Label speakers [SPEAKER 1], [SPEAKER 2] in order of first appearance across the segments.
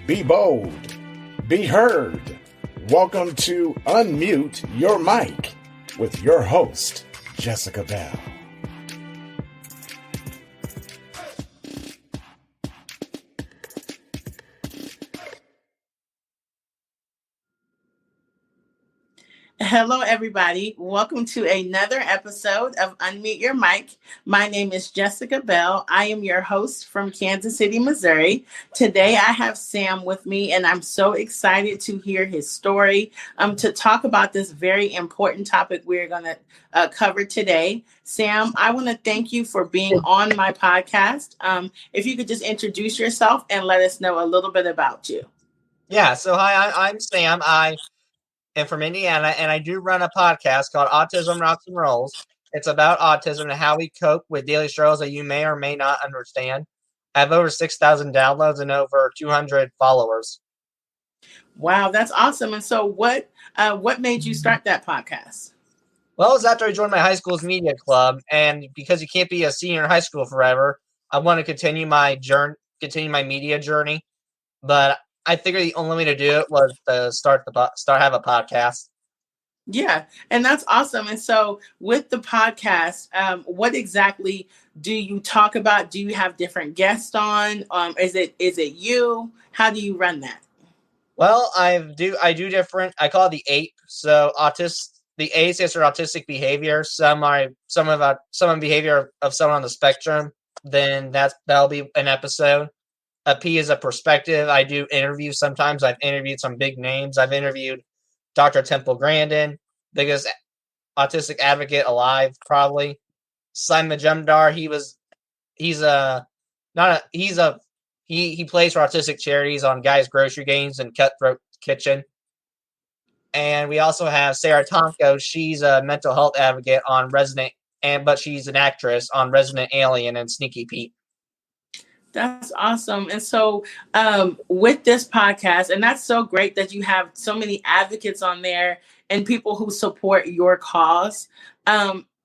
[SPEAKER 1] be bold, be heard. Welcome to Unmute Your Mic with your host, Jessica Bell.
[SPEAKER 2] Hello, everybody. Welcome to another episode of Unmute Your Mic. My name is Jessica Bell. I am your host from Kansas City, Missouri. Today, I have Sam with me, and I'm so excited to hear his story, to talk about this very important topic we're going to cover today. Sam, I want to thank you for being on my podcast. If you could just introduce yourself and let us know a little bit about you.
[SPEAKER 3] Yeah, so hi, I'm Sam. I am from Indiana, and I do run a podcast called Autism Rocks and Rolls. It's about autism and how we cope with daily struggles that you may or may not understand. I have over 6,000 downloads and over 200 followers.
[SPEAKER 2] Wow, that's awesome. And so what made you start that podcast?
[SPEAKER 3] Well, it was after I joined my high school's media club, and because you can't be a senior in high school forever, I want to continue my media journey. But I figured the only way to do it was to have a podcast.
[SPEAKER 2] Yeah, and that's awesome. And so with the podcast, what exactly do you talk about? Do you have different guests on? Is it you? How do you run that?
[SPEAKER 3] Well, I do different. I call it the APE. So the A stands for autistic behavior. Some behavior of someone on the spectrum. Then that'll be an episode. A P is a perspective. I do interviews sometimes. I've interviewed some big names. I've interviewed Dr. Temple Grandin, biggest autistic advocate alive, probably. Simon Majumdar, he plays for autistic charities on Guys Grocery Games and Cutthroat Kitchen. And we also have Sarah Tonko. She's a mental health advocate on but she's an actress on Resident Alien and Sneaky Pete.
[SPEAKER 2] That's awesome. And so with this podcast, and that's so great that you have so many advocates on there and people who support your cause.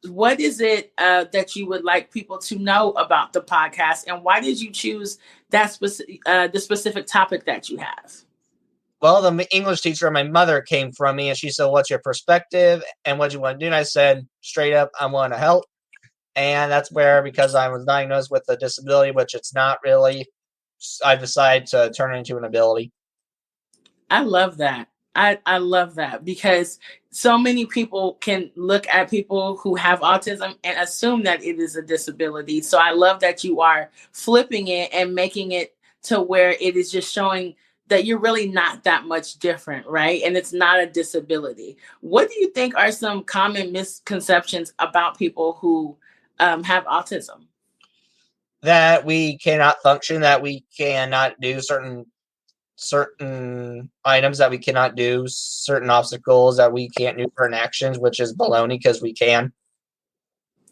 [SPEAKER 2] What is it that you would like people to know about the podcast, and why did you choose the specific topic that you have?
[SPEAKER 3] Well, the English teacher, my mother, came from me, and she said, "What's your perspective and what do you want to do?" And I said, straight up, I want to help. And that's where, because I was diagnosed with a disability, which it's not really, I decided to turn it into an ability.
[SPEAKER 2] I love that. I love that, because so many people can look at people who have autism and assume that it is a disability. So I love that you are flipping it and making it to where it is just showing that you're really not that much different, right? And it's not a disability. What do you think are some common misconceptions about people who have autism?
[SPEAKER 3] That we cannot function, that we cannot do certain items, that we cannot do certain obstacles, that we can't do certain actions, which is baloney, because we can.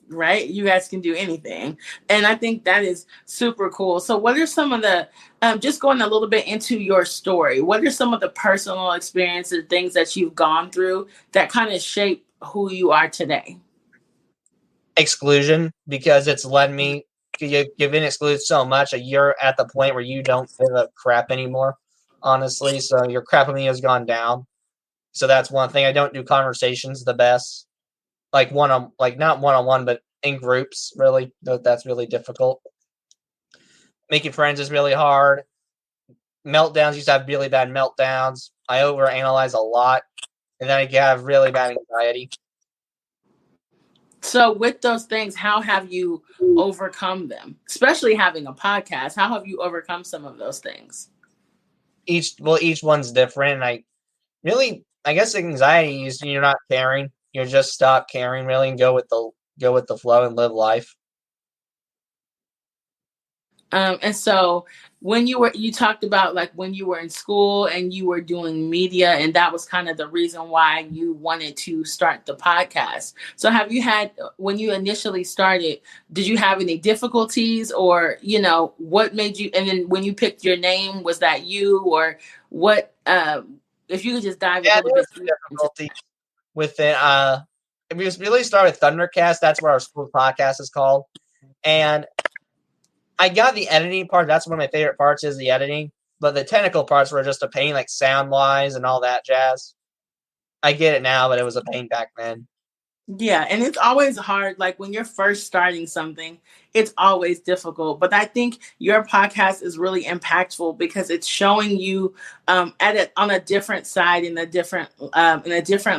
[SPEAKER 2] Right? You guys can do anything. And I think that is super cool. So what are some of the, just going a little bit into your story, what are some of the personal experiences, things that you've gone through that kind of shape who you are today?
[SPEAKER 3] Exclusion, because it's led me, you've been excluded so much that you're at the point where you don't give a crap anymore, honestly. So your crapamia has gone down. So that's one thing. I don't do conversations the best, not one-on-one, but in groups, really. That's really difficult. Making friends is really hard. Meltdowns, used to have really bad meltdowns. I overanalyze a lot, and then I have really bad anxiety.
[SPEAKER 2] So with those things, how have you overcome them? Especially having a podcast, how have you overcome some of those things?
[SPEAKER 3] Each one's different. And I guess anxiety is you're not caring. You just stop caring, really, and go with the flow and live life.
[SPEAKER 2] And so when you talked about like when you were in school and you were doing media, and that was kind of the reason why you wanted to start the podcast. So have you had, when you initially started, did you have any difficulties, or, what made you, and then when you picked your name, was that you, or what, if you could just dive a little bit
[SPEAKER 3] difficulty with it. We really started with Thundercast. That's what our school podcast is called. And I got the editing part. That's one of my favorite parts, is the editing. But the technical parts were just a pain, like sound-wise and all that jazz. I get it now, but it was a pain back then.
[SPEAKER 2] Yeah, and it's always hard. Like when you're first starting something, it's always difficult. But I think your podcast is really impactful because it's showing you on a different side in a different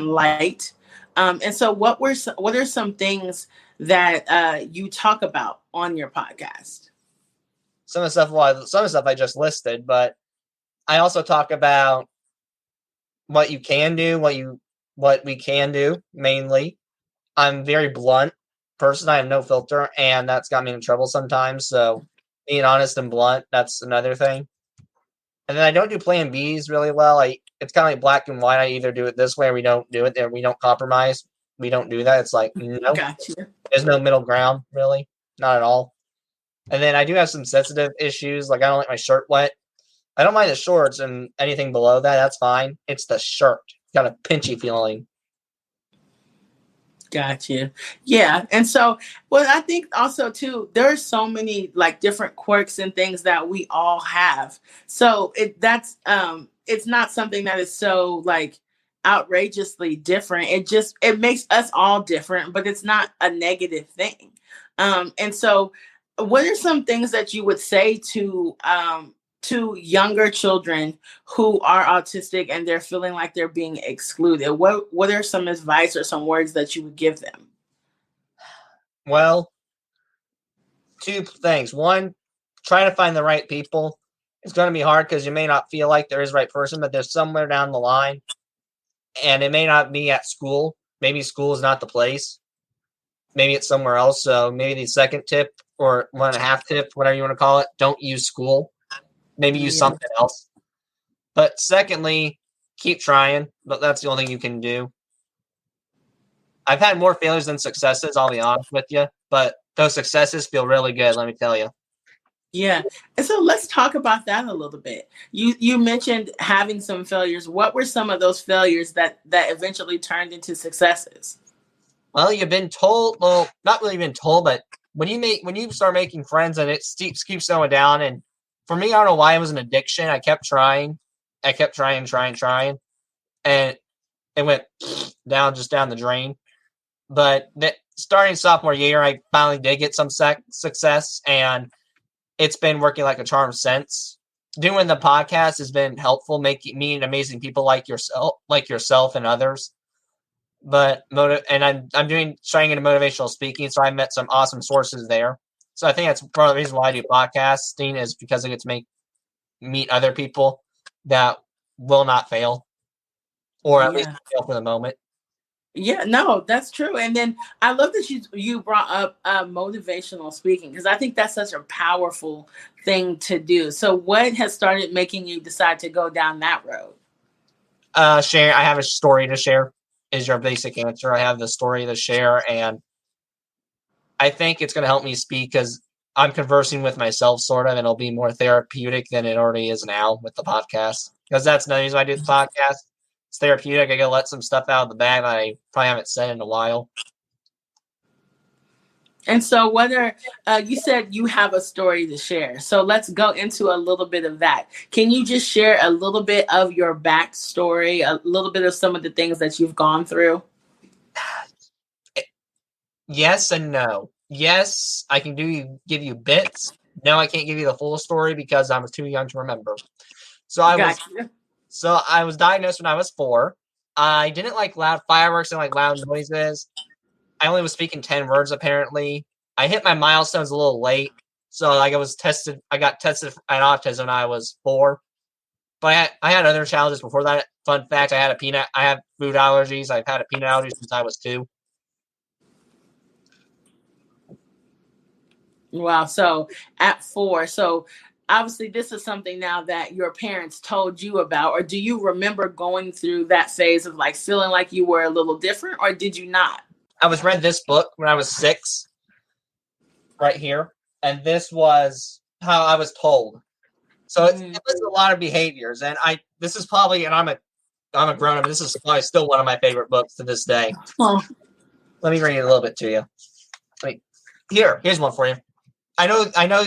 [SPEAKER 2] light. And so, what are some things that you talk about on your podcast?
[SPEAKER 3] Some of the stuff I just listed, but I also talk about what you can do, what we can do mainly. I'm very blunt person. I have no filter, and that's got me in trouble sometimes. So being honest and blunt, that's another thing. And then I don't do plan Bs really well. It's kind of like black and white. I either do it this way or we don't do it there. We don't compromise. We don't do that. It's like, no,
[SPEAKER 2] Gotcha.
[SPEAKER 3] There's no middle ground, really. Not at all. And then I do have some sensitive issues. Like I don't like my shirt wet. I don't mind the shorts and anything below that. That's fine. It's the shirt. Got a pinchy feeling.
[SPEAKER 2] Gotcha. Yeah. And so, well, I think also too, there are so many like different quirks and things that we all have. So it's not something that is so like outrageously different. It makes us all different, but it's not a negative thing. And so what are some things that you would say to younger children who are autistic and they're feeling like they're being excluded? What are some advice or some words that you would give them?
[SPEAKER 3] Well, two things. One, try to find the right people. It's going to be hard because you may not feel like there is the right person, but there's somewhere down the line, and it may not be at school. Maybe school is not the place. Maybe it's somewhere else. So maybe the second tip or 1.5 tip, whatever you want to call it, don't use school. Maybe use something else. But secondly, keep trying. But that's the only thing you can do. I've had more failures than successes, I'll be honest with you. But those successes feel really good, let me tell you.
[SPEAKER 2] Yeah. And so let's talk about that a little bit. You mentioned having some failures. What were some of those failures that eventually turned into successes?
[SPEAKER 3] Well, you've been told, well, not really been told, but when you start making friends and it keeps going down, and for me, I don't know why it was an addiction. I kept trying, trying, and it went down the drain. But starting sophomore year, I finally did get some success, and it's been working like a charm since. Doing the podcast has been helpful, meeting amazing people like yourself and others. But and I'm trying into motivational speaking, so I met some awesome sources there. So I think that's part of the reason why I do podcasting is because I get to meet other people that will not fail, or at least fail for the moment.
[SPEAKER 2] Yeah, no, that's true. And then I love that you brought up motivational speaking, because I think that's such a powerful thing to do. So what has started making you decide to go down that road?
[SPEAKER 3] Share. I have a story to share is your basic answer. I have the story to share, and I think it's going to help me speak because I'm conversing with myself sort of, and it'll be more therapeutic than it already is now with the podcast. Because that's another reason I do the podcast. It's therapeutic. I got to let some stuff out of the bag that I probably haven't said in a while.
[SPEAKER 2] And so you said you have a story to share. So let's go into a little bit of that. Can you just share a little bit of your backstory, a little bit of some of the things that you've gone through?
[SPEAKER 3] Yes and no. Yes, I can give you bits. No, I can't give you the full story because I was too young to remember. So I was diagnosed when I was 4. I didn't like loud fireworks and like loud noises. I only was speaking 10 words apparently. I hit my milestones a little late. So like I got tested at autism when I was 4. But I had other challenges before that. Fun fact, I have food allergies. I've had a peanut allergy since I was 2.
[SPEAKER 2] Wow. So at 4, so obviously this is something now that your parents told you about, or do you remember going through that phase of like feeling like you were a little different, or did you not?
[SPEAKER 3] I read this book when I was 6, right here, and this was how I was told. So it was a lot of behaviors, and this is probably, and I'm a grown up. This is probably still one of my favorite books to this day.
[SPEAKER 2] Oh.
[SPEAKER 3] Let me read it a little bit to you. Here's one for you. I know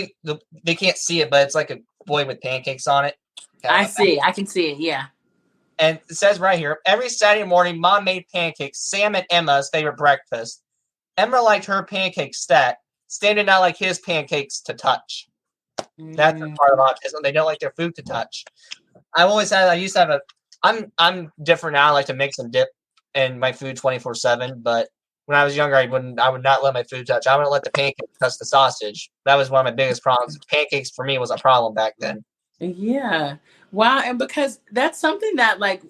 [SPEAKER 3] they can't see it, but it's like a boy with pancakes on it.
[SPEAKER 2] I see. I can see it. Yeah.
[SPEAKER 3] And it says right here, every Saturday morning, Mom made pancakes, Sam and Emma's favorite breakfast. Emma liked her pancakes stacked. Stan did not like his pancakes to touch. That's a part of autism. They don't like their food to touch. I used to have I'm different now. I like to mix and dip in my food 24/7. But when I was younger, I would not let my food touch. I wouldn't let the pancakes touch the sausage. That was one of my biggest problems. Pancakes for me was a problem back then.
[SPEAKER 2] Yeah. Wow. And because that's something that like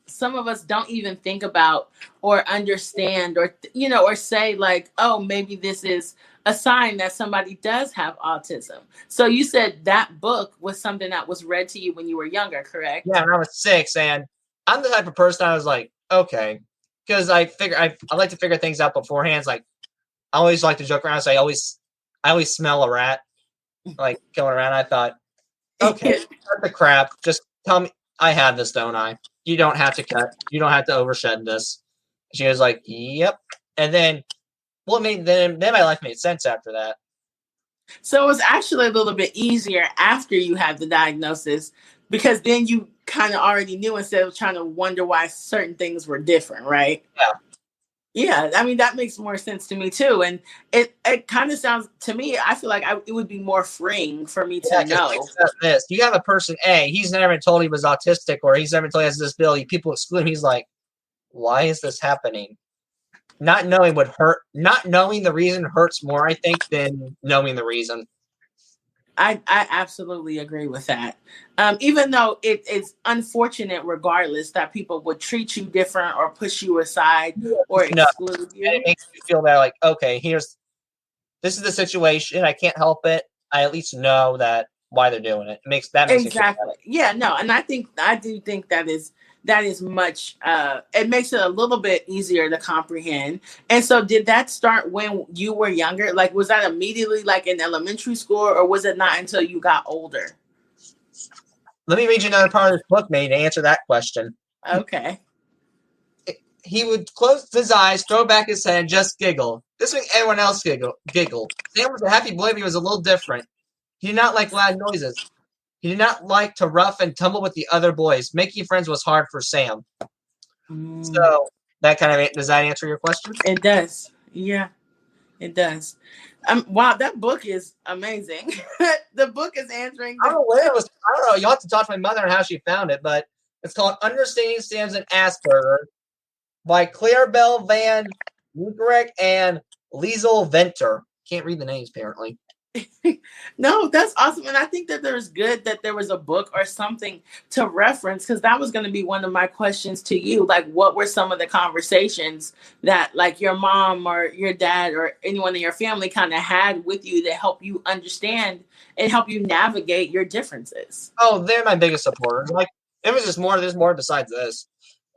[SPEAKER 2] some of us don't even think about or understand or, or say like, oh, maybe this is a sign that somebody does have autism. So you said that book was something that was read to you when you were younger, correct?
[SPEAKER 3] Yeah, when I was 6, and I'm the type of person I was like, okay, because I like to figure things out beforehand. It's like I always like to joke around. So I always smell a rat, like killing a rat. I thought, okay, cut the crap. Just tell me I have this, don't I? You don't have to cut. You don't have to overshed this. She was like, yep. And then, then my life made sense after that.
[SPEAKER 2] So it was actually a little bit easier after you had the diagnosis because then you kind of already knew instead of trying to wonder why certain things were different, right?
[SPEAKER 3] Yeah.
[SPEAKER 2] Yeah, I mean, that makes more sense to me too. And it kind of sounds to me, I feel like it would be more freeing for me to know.
[SPEAKER 3] This. You have a person A, he's never been told he was autistic or he's never been told he has a disability. People exclude him. He's like, why is this happening? Not knowing would hurt. Not knowing the reason hurts more, I think, than knowing the reason.
[SPEAKER 2] I absolutely agree with that. Even though it is unfortunate, regardless, that people would treat you different or push you aside or exclude you.
[SPEAKER 3] And it makes you feel that, like, okay, this is the situation. I can't help it. I at least know that why they're doing it. It makes
[SPEAKER 2] exactly. Yeah, no, and I do think that is much. It makes it a little bit easier to comprehend. And so, did that start when you were younger? Like, was that immediately, like in elementary school, or was it not until you got older?
[SPEAKER 3] Let me read you another part of this book, May, to answer that question.
[SPEAKER 2] Okay.
[SPEAKER 3] He would close his eyes, throw back his head, and just giggle. This made everyone else giggle. Sam was a happy boy, but he was a little different. He did not like loud noises. He did not like to rough and tumble with the other boys. Making friends was hard for Sam. So that does that answer your question?
[SPEAKER 2] It does. Yeah, it does. Wow, that book is amazing. The book is answering.
[SPEAKER 3] I don't know where it was. I don't know. You'll have to talk to my mother on how she found it, but it's called Understanding Sam's and Asperger by Claire Bell Van Lukerek and Liesel Venter. Can't read the names, apparently.
[SPEAKER 2] No, that's awesome. And I think that there's good that there was a book or something to reference, because that was going to be one of my questions to you. Like, what were some of the conversations that like your mom or your dad or anyone in your family kind of had with you to help you understand and help you navigate your differences?
[SPEAKER 3] Oh, they're my biggest supporters. Like, there's more besides this.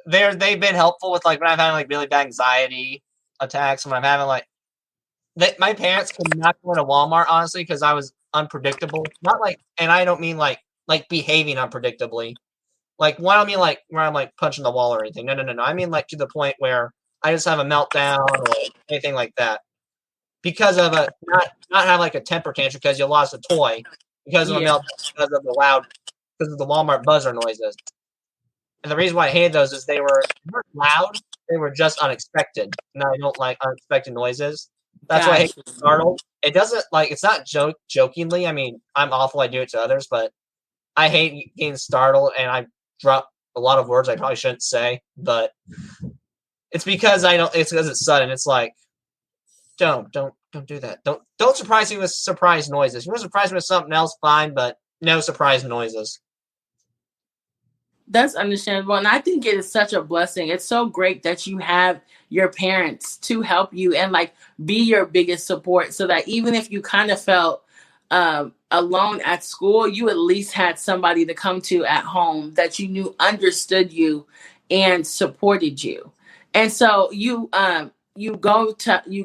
[SPEAKER 3] They've been helpful with, like, when I'm having like really bad anxiety attacks, when I'm having like my parents could not go into Walmart, honestly, because I was unpredictable. Not like, and I don't mean like behaving unpredictably. Like, I don't mean like where I'm like punching the wall or anything. No. I mean like to the point where I just have a meltdown or anything like that because of not have like a temper tantrum because you lost a toy, because of a meltdown, because of the Walmart buzzer noises. And the reason why I hated those is they weren't loud. They were just unexpected. And I don't like unexpected noises. That's why I hate being startled. It doesn't, like, it's not jokingly. I mean, I'm awful. I do it to others, but I hate getting startled, and I drop a lot of words I probably shouldn't say. But it's because it's because it's sudden. It's like, don't do that. Don't surprise me with surprise noises. You want to surprise me with something else, fine, but no surprise noises.
[SPEAKER 2] That's understandable. And I think it is such a blessing. It's so great that you have your parents to help you and like be your biggest support, so that even if you kind of felt alone at school, you at least had somebody to come to at home that you knew understood you and supported you. And so you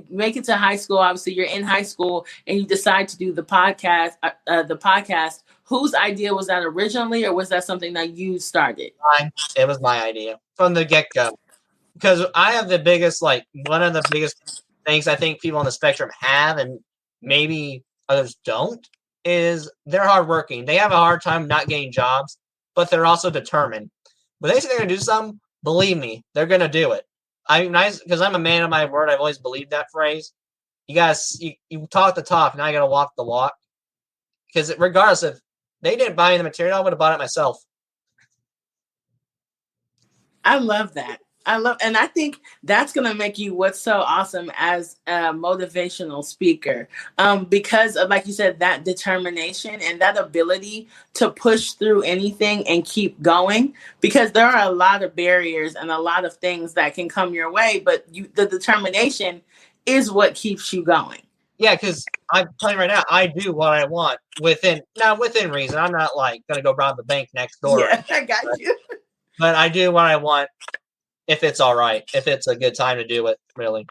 [SPEAKER 2] make it to high school. Obviously, you're in high school and you decide to do the podcast. Whose idea was that originally, or was that something that you started?
[SPEAKER 3] It was my idea from the get-go. Because I have one of the biggest things I think people on the spectrum have, and maybe others don't, is they're hardworking. They have a hard time not getting jobs. but they're also determined. When they say they're going to do something, believe me, they're going to do it. Because I'm a man of my word. I've always believed that phrase. You guys, you talk the talk, now you got to walk the walk. Because regardless, if they didn't buy me the material, I would have bought it myself.
[SPEAKER 2] I love that. And I think that's going to make you what's so awesome as a motivational speaker. Because of, like you said, that determination and that ability to push through anything and keep going, because there are a lot of barriers and a lot of things that can come your way, but the determination is what keeps you going.
[SPEAKER 3] Yeah, because I'm telling you right now, I do what I want within reason. I'm not like going to go rob the bank next door.
[SPEAKER 2] Yeah, I got you.
[SPEAKER 3] But I do what I want if it's all right, if it's a good time to do it, really.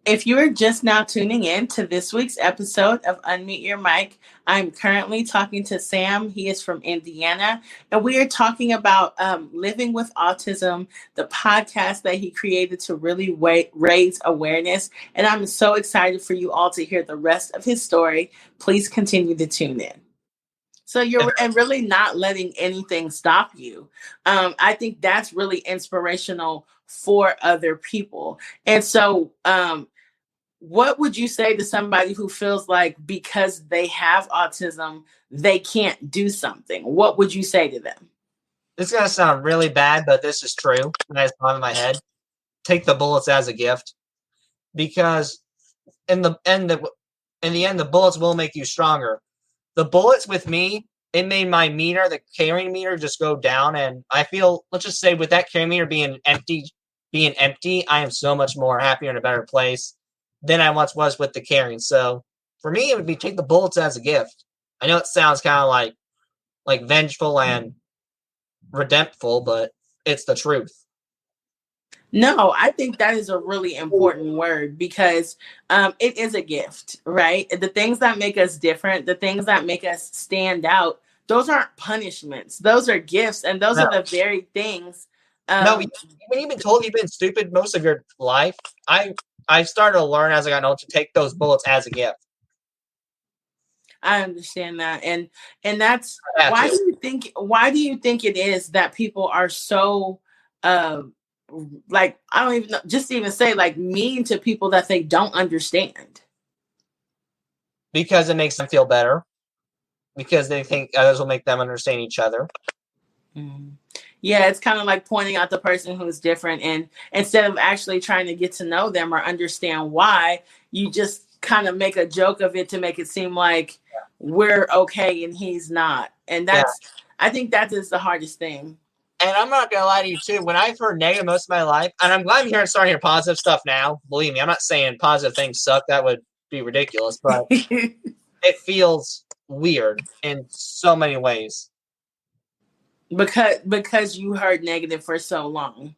[SPEAKER 2] If you are just now tuning in to this week's episode of Unmute Your Mic, I'm currently talking to Sam. He is from Indiana, and we are talking about living with autism, the podcast that he created to really raise awareness. And I'm so excited for you all to hear the rest of his story. Please continue to tune in. So you're and really not letting anything stop you. I think that's really inspirational for other people. And so what would you say to somebody who feels like because they have autism, they can't do something? What would you say to them?
[SPEAKER 3] This is going to sound really bad, but this is true. And I just thought in my head, take the bullets as a gift. Because in the end, the bullets will make you stronger. The bullets with me, it made my meter, the carrying meter, just go down. And I feel, let's just say with that carrying meter being empty, I am so much more happier in a better place than I once was with the carrying. So for me, it would be take the bullets as a gift. I know it sounds kind of like vengeful and redemptful, but it's the truth.
[SPEAKER 2] No, I think that is a really important word because it is a gift, right? The things that make us different, the things that make us stand out, those aren't punishments. Those are gifts, and those are the very things.
[SPEAKER 3] No, when you've been told you've been stupid most of your life, I started to learn as I got older to take those bullets as a gift.
[SPEAKER 2] I understand that, and that's why do you think it is that people are so like, I don't even know, just even say like mean to people that they don't understand?
[SPEAKER 3] Because it makes them feel better. Because they think others will make them understand each other.
[SPEAKER 2] Mm-hmm. Yeah, it's kind of like pointing out the person who's different, and instead of actually trying to get to know them or understand why, you just kind of make a joke of it to make it seem like we're okay and he's not. And that's, I think that is the hardest thing.
[SPEAKER 3] And I'm not going to lie to you too. When I've heard negative most of my life, and I'm glad I'm starting to hear positive stuff now. Believe me, I'm not saying positive things suck. That would be ridiculous, but it feels weird in so many ways.
[SPEAKER 2] Because you heard negative for so long.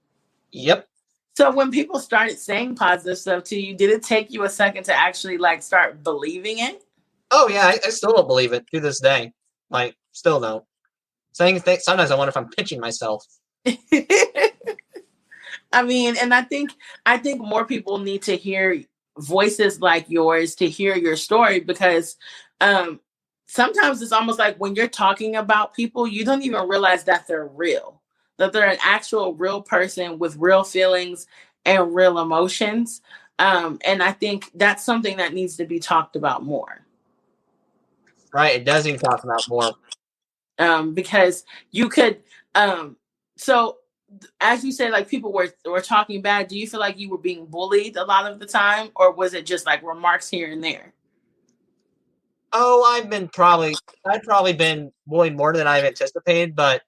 [SPEAKER 3] Yep.
[SPEAKER 2] So when people started saying positive stuff to you, did it take you a second to actually like start believing it?
[SPEAKER 3] Oh yeah, I still don't believe it to this day. Like, still don't. Saying things, sometimes I wonder if I'm pitching myself.
[SPEAKER 2] I mean, and I think more people need to hear voices like yours, to hear your story, because sometimes it's almost like when you're talking about people, you don't even realize that they're real, that they're an actual real person with real feelings and real emotions. And I think that's something that needs to be talked about more.
[SPEAKER 3] Right, it does need to talk about more.
[SPEAKER 2] Because you could, so as you said, like people were talking bad. Do you feel like you were being bullied a lot of the time, or was it just like remarks here and there?
[SPEAKER 3] Oh, I've probably been bullied more than I've anticipated, but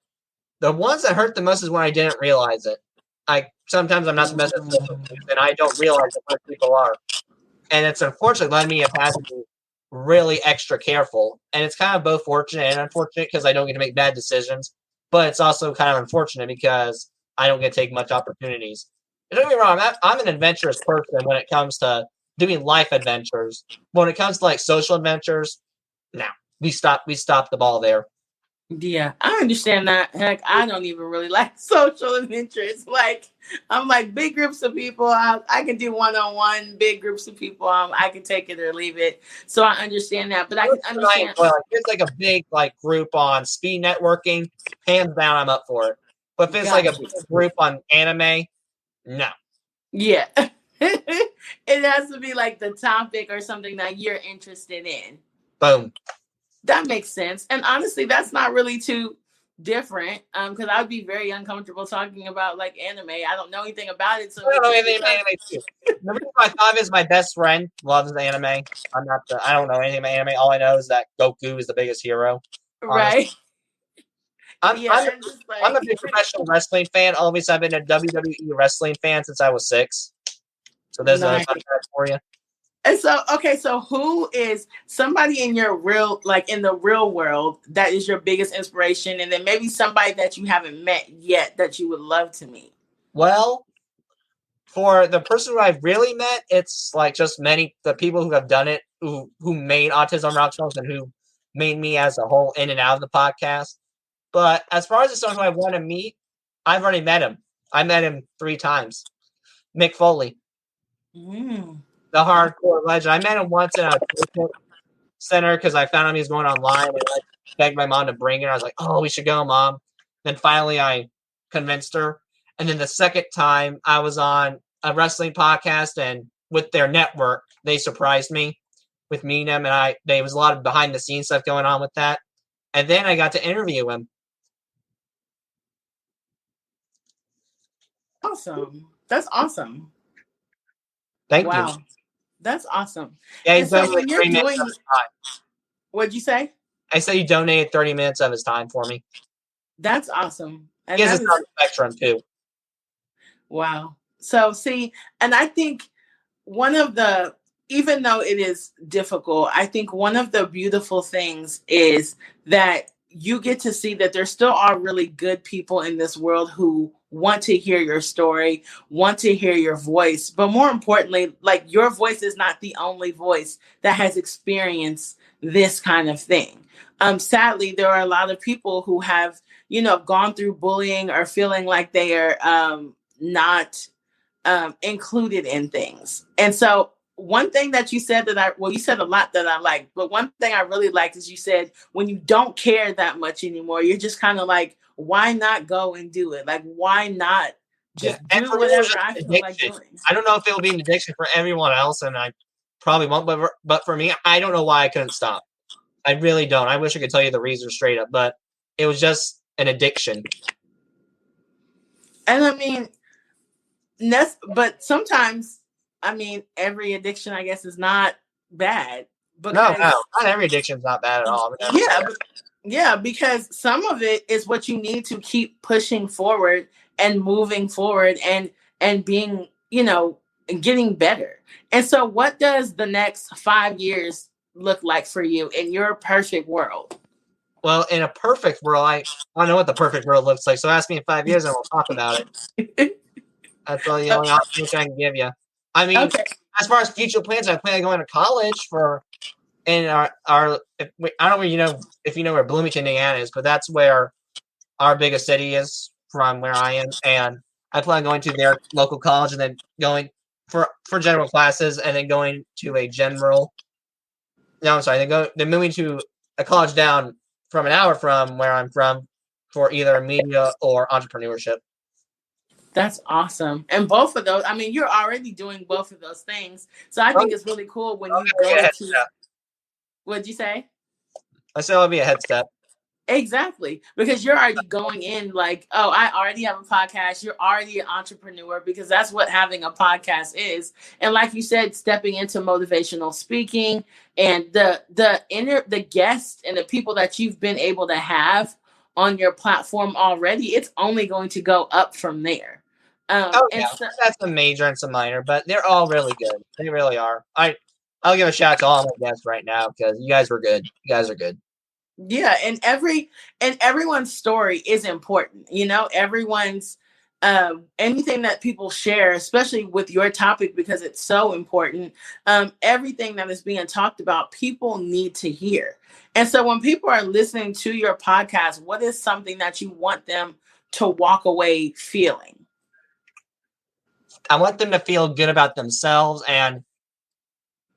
[SPEAKER 3] the ones that hurt the most is when I didn't realize it. Sometimes I'm not the best at social cues, and I don't realize that most people are. And it's unfortunately led me to have to be really extra careful. And it's kind of both fortunate and unfortunate because I don't get to make bad decisions, but it's also kind of unfortunate because I don't get to take much opportunities. Don't get me wrong, I'm an adventurous person when it comes to doing life adventures. When it comes to like social adventures, no, we stopped the ball there.
[SPEAKER 2] Yeah, I understand that. Heck, I don't even really like social interests. Like, I'm like big groups of people. I can do one-on-one. Big groups of people, I can take it or leave it. So I understand that, but I can understand.
[SPEAKER 3] Well, if it's like a big like group on speed networking, hands down, I'm up for it. But if it's like a
[SPEAKER 2] Gotcha.
[SPEAKER 3] big group on anime, no.
[SPEAKER 2] Yeah, it has to be like the topic or something that you're interested in.
[SPEAKER 3] Boom.
[SPEAKER 2] That makes sense. And honestly, that's not really too different. Because I would be very uncomfortable talking about like anime. I don't know anything about it. So
[SPEAKER 3] I don't know
[SPEAKER 2] just
[SPEAKER 3] anything about
[SPEAKER 2] because,
[SPEAKER 3] anime too. The reason I thought is my best friend loves anime. I don't know anything about anime. All I know is that Goku is the biggest hero. Honestly.
[SPEAKER 2] right?
[SPEAKER 3] I'm
[SPEAKER 2] Yeah,
[SPEAKER 3] I'm
[SPEAKER 2] and just
[SPEAKER 3] I'm a
[SPEAKER 2] like,
[SPEAKER 3] big professional wrestling fan. Obviously, I've been a WWE wrestling fan since I was 6. So there's a
[SPEAKER 2] nice.
[SPEAKER 3] fun fact for you.
[SPEAKER 2] And so, okay, so who is somebody in your real, like in the real world, that is your biggest inspiration, and then maybe somebody that you haven't met yet that you would love to meet?
[SPEAKER 3] Well, for the person who I've really met, it's like just the people who have done it, who made Autism Rockstars and who made me as a whole in and out of the podcast. But as far as the someone who I want to meet, I've already met him. I met him 3 times. Mick Foley,
[SPEAKER 2] Mm.
[SPEAKER 3] the hardcore legend. I met him once in a center because I found him he was going online, and I begged my mom to bring him. I was like, "Oh, we should go, Mom." Then finally, I convinced her. And then the second time, I was on a wrestling podcast, and with their network, they surprised me with meeting him, and there was a lot of behind the scenes stuff going on with that. And then I got to interview him.
[SPEAKER 2] Awesome. That's awesome.
[SPEAKER 3] Thank you.
[SPEAKER 2] Wow. That's awesome.
[SPEAKER 3] Yeah, he
[SPEAKER 2] And so
[SPEAKER 3] donated
[SPEAKER 2] when you're
[SPEAKER 3] 30 minutes
[SPEAKER 2] doing,
[SPEAKER 3] of his time.
[SPEAKER 2] what'd you say?
[SPEAKER 3] I said he donated 30 minutes of his time for me.
[SPEAKER 2] That's awesome. And
[SPEAKER 3] He has
[SPEAKER 2] that
[SPEAKER 3] his
[SPEAKER 2] is,
[SPEAKER 3] own spectrum, too.
[SPEAKER 2] wow. So see, and I think one of the, even though it is difficult, I think one of the beautiful things is that you get to see that there still are really good people in this world who want to hear your story, want to hear your voice, but more importantly, like your voice is not the only voice that has experienced this kind of thing. Sadly, there are a lot of people who have, gone through bullying or feeling like they are not included in things. And so one thing that you said you said a lot that I liked, but one thing I really liked is you said when you don't care that much anymore, you're just kind of like, why not go and do it? Like, why not just do whatever I feel like doing?
[SPEAKER 3] I don't know if it will be an addiction for everyone else, and I probably won't, but for me, I don't know why I couldn't stop. I really don't. I wish I could tell you the reason straight up, but it was just an addiction.
[SPEAKER 2] And I mean, but sometimes, I mean, every addiction, I guess, is not bad.
[SPEAKER 3] Because, no, not every addiction is not bad at all.
[SPEAKER 2] Yeah, because some of it is what you need to keep pushing forward and moving forward and being, getting better. And so what does the next 5 years look like for you in your perfect world?
[SPEAKER 3] Well, in a perfect world, I don't know what the perfect world looks like. So ask me in 5 years and we'll talk about it. That's all the only option I can give you. I mean, as far as future plans, I plan on going to college in our I don't know if you know where Bloomington, Indiana is, but that's where our biggest city is from where I am, and I plan on going to their local college and then going for general classes and then going to a general. No, I'm sorry. They're moving to a college down from an hour from where I'm from for either media or entrepreneurship.
[SPEAKER 2] That's awesome. And both of those, I mean, you're already doing both of those things. So I think it's really cool when you go to, what'd you say?
[SPEAKER 3] I said it'll be a head step.
[SPEAKER 2] Exactly. Because you're already going in like, oh, I already have a podcast. You're already an entrepreneur because that's what having a podcast is. And like you said, stepping into motivational speaking and the guests and the people that you've been able to have on your platform already, it's only going to go up from there.
[SPEAKER 3] That's a major and some minor, but they're all really good. They really are. I'll give a shout out to all my guests right now because you guys were good. You guys are good.
[SPEAKER 2] Yeah, and everyone's story is important. Everyone's anything that people share, especially with your topic, because it's so important, everything that is being talked about, people need to hear. And so when people are listening to your podcast, what is something that you want them to walk away feeling?
[SPEAKER 3] I want them to feel good about themselves and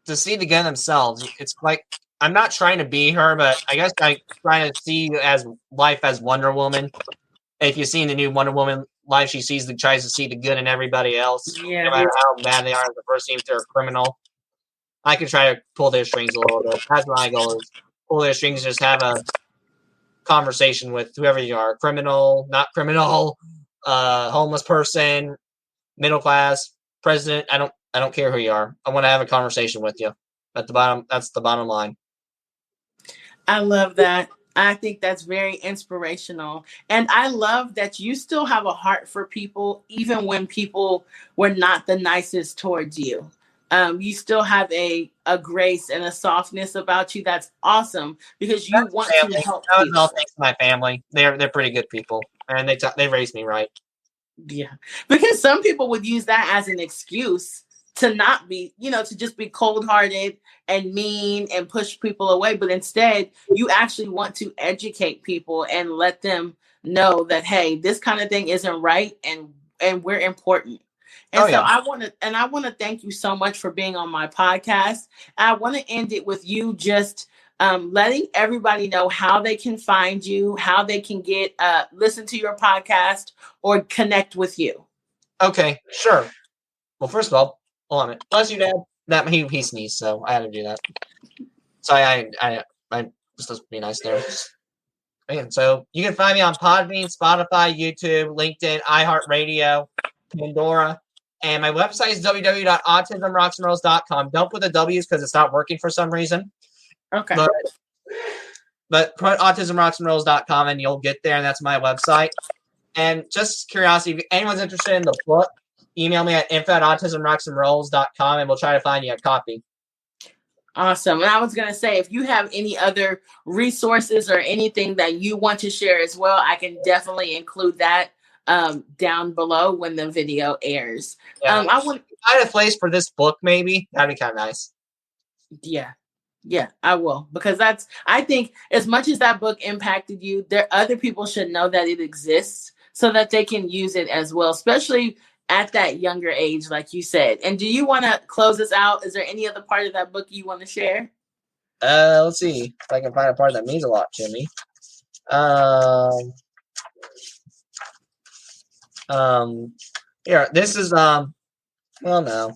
[SPEAKER 3] to see the good in themselves. It's like, I'm not trying to be her, but I guess I'm trying to see as life as Wonder Woman. If you've seen the new Wonder Woman life, she tries to see the good in everybody else, no matter how bad they are as a person, if they're a criminal. I could try to pull their strings a little bit. That's my goal, is pull their strings, just have a conversation with whoever you are, criminal, not criminal, homeless person, middle class, president. I don't care who you are. I want to have a conversation with you. That's the bottom line.
[SPEAKER 2] I love that. I think that's very inspirational. And I love that you still have a heart for people, even when people were not the nicest towards you. You still have a grace and a softness about you. That's awesome, because you want to help people. That was all
[SPEAKER 3] thanks to my family. They're pretty good people, and they raised me right.
[SPEAKER 2] Yeah, because some people would use that as an excuse to not be, to just be cold-hearted and mean and push people away. But instead, you actually want to educate people and let them know that, hey, this kind of thing isn't right, and we're important. And I want to thank you so much for being on my podcast. I want to end it with you just letting everybody know how they can find you, how they can get listen to your podcast or connect with you. Okay,
[SPEAKER 3] sure. Well, first of all, hold on a minute. Bless you, Dad. That he sneezed, so I had to do that. So I just supposed to be nice there. And so you can find me on Podbean, Spotify, YouTube, LinkedIn, iHeartRadio, Pandora. And my website is www.autismrocksandrolls.com. Don't put the W's because it's not working for some reason.
[SPEAKER 2] Okay.
[SPEAKER 3] But put autismrocksandrolls.com and you'll get there, and that's my website. And just curiosity, if anyone's interested in the book, email me at info@autismrocksandrolls.com and we'll try to find you a copy.
[SPEAKER 2] Awesome. And I was going to say, if you have any other resources or anything that you want to share as well, I can definitely include that down below when the video airs.
[SPEAKER 3] Yeah, I want to find a place for this book, maybe. That'd be kind of nice.
[SPEAKER 2] Yeah, I will. Because I think as much as that book impacted you, other people should know that it exists so that they can use it as well, especially at that younger age, like you said. And do you want to close us out? Is there any other part of that book you want to share?
[SPEAKER 3] Let's see if I can find a part that means a lot to me. Here, this is well, no.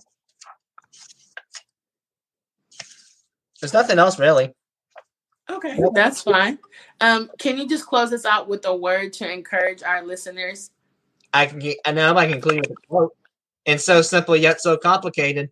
[SPEAKER 3] There's nothing else really.
[SPEAKER 2] Okay, that's fine. Can you just close us out with a word to encourage our listeners?
[SPEAKER 3] I can include with a quote. And so simple yet so complicated.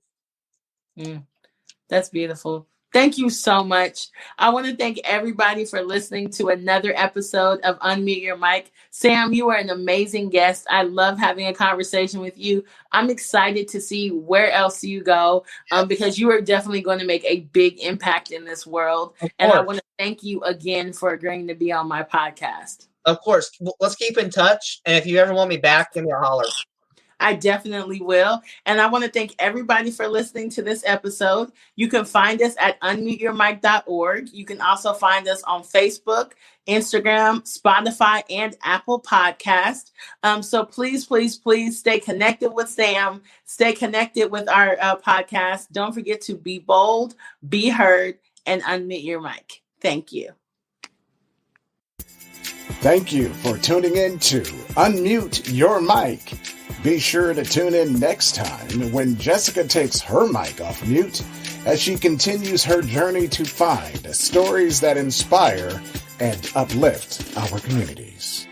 [SPEAKER 2] That's beautiful. Thank you so much. I want to thank everybody for listening to another episode of Unmute Your Mic. Sam, you are an amazing guest. I love having a conversation with you. I'm excited to see where else you go because you are definitely going to make a big impact in this world. And I want to thank you again for agreeing to be on my podcast.
[SPEAKER 3] Of course. Let's keep in touch. And if you ever want me back, give me a holler.
[SPEAKER 2] I definitely will. And I want to thank everybody for listening to this episode. You can find us at unmuteyourmic.org. You can also find us on Facebook, Instagram, Spotify, and Apple Podcast. So please, please, please stay connected with Sam. Stay connected with our podcast. Don't forget to be bold, be heard, and unmute your mic. Thank you.
[SPEAKER 1] Thank you for tuning in to Unmute Your Mic. Be sure to tune in next time when Jessica takes her mic off mute as she continues her journey to find stories that inspire and uplift our communities.